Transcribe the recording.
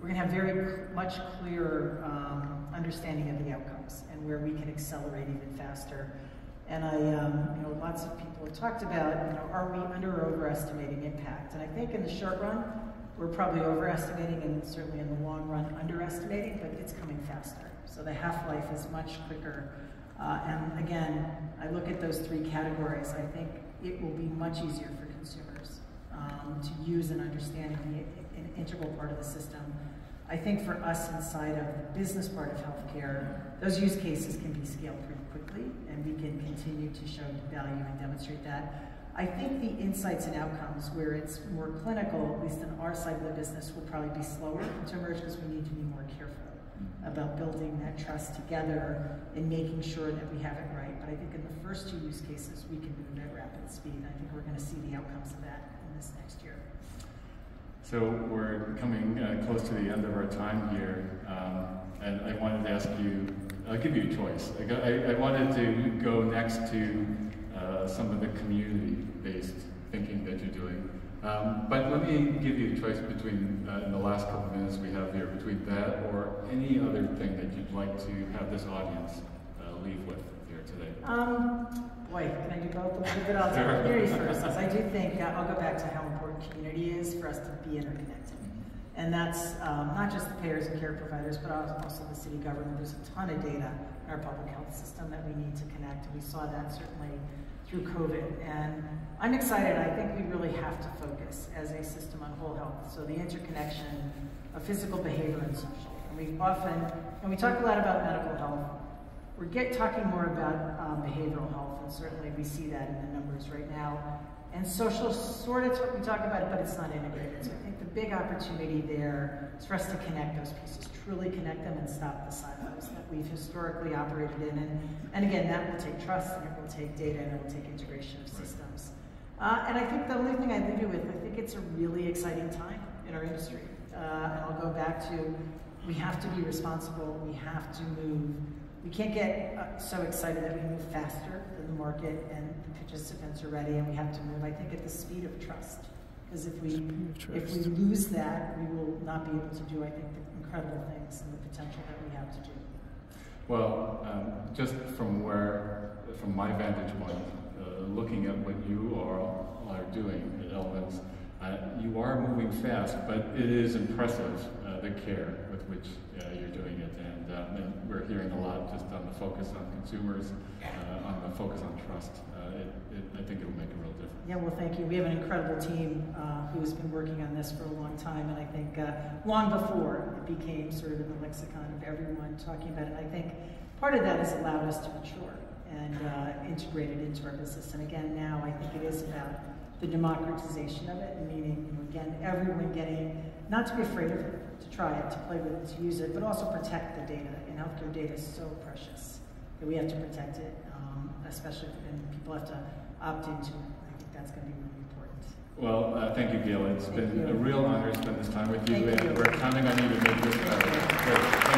we're going to have much clearer understanding of the outcomes and where we can accelerate even faster. And lots of people have talked about, are we under or overestimating impact? And I think in the short run, we're probably overestimating, and certainly in the long run, underestimating, but it's coming faster. So the half-life is much quicker. And again, I look at those three categories. I think it will be much easier for consumers to use and understand and be an integral part of the system. I think for us inside of the business part of healthcare, those use cases can be scaled pretty quickly, and we can continue to show value and demonstrate that. I think the insights and outcomes where it's more clinical, at least in our side of the business, will probably be slower to emerge because we need to be more careful about building that trust together and making sure that we have it right. But I think in the first two use cases, we can move at rapid speed. And I think we're going to see the outcomes of that in this next year. So we're coming close to the end of our time here, and I wanted to ask you, I'll give you a choice. I wanted to go next to some of the community-based thinking that you're doing. But let me give you a choice between, in the last couple of minutes we have here, between that or any other thing that you'd like to have this audience leave with here today. Boy, can I do both a little bit? I'll do community first. Because I do think, I'll go back to how important community is for us to be interconnected. And that's not just the payers and care providers, but also the city government. There's a ton of data in our public health system that we need to connect, and we saw that certainly through COVID. And I'm excited. I think we really have to focus as a system on whole health. So the interconnection of physical, behavior, and social. And we often, and we talk a lot about medical health, we're talking more about behavioral health, and certainly we see that in the numbers right now. And social, sort of, we talk about it, but it's not integrated. So I think the big opportunity there is for us to connect those pieces, truly connect them and stop the silos that we've historically operated in. And again, that will take trust, and it will take data, and it will take integration of systems. And I think the only thing I leave you with, I think it's a really exciting time in our industry. And I'll go back to, we have to be responsible, we have to move. We can't get so excited that we move faster than the market and the participants are ready, and we have to move, I think, at the speed of trust. Because if we lose that, we will not be able to do, I think, the incredible things and the potential that we have to do. Well, just from my vantage point, looking at what you are doing at Elevance, you are moving fast, but it is impressive, the care with which you're doing it. And we're hearing a lot just on the focus on consumers, on the focus on trust. I think it will make a real difference. Yeah, well, thank you. We have an incredible team who has been working on this for a long time, and I think long before it became sort of in the lexicon of everyone talking about it. And I think part of that has allowed us to mature and integrate it into our business. And again, now I think it is about the democratization of it, meaning, again, everyone getting, not to be afraid of it, to try it, to play with it, to use it, but also protect the data. And healthcare data is so precious that we have to protect it, especially when people have to opt into it. I think that's going to be really important. Well, thank you, Gail. It's been a real honor to spend this time with you, and we're counting on you to make this better.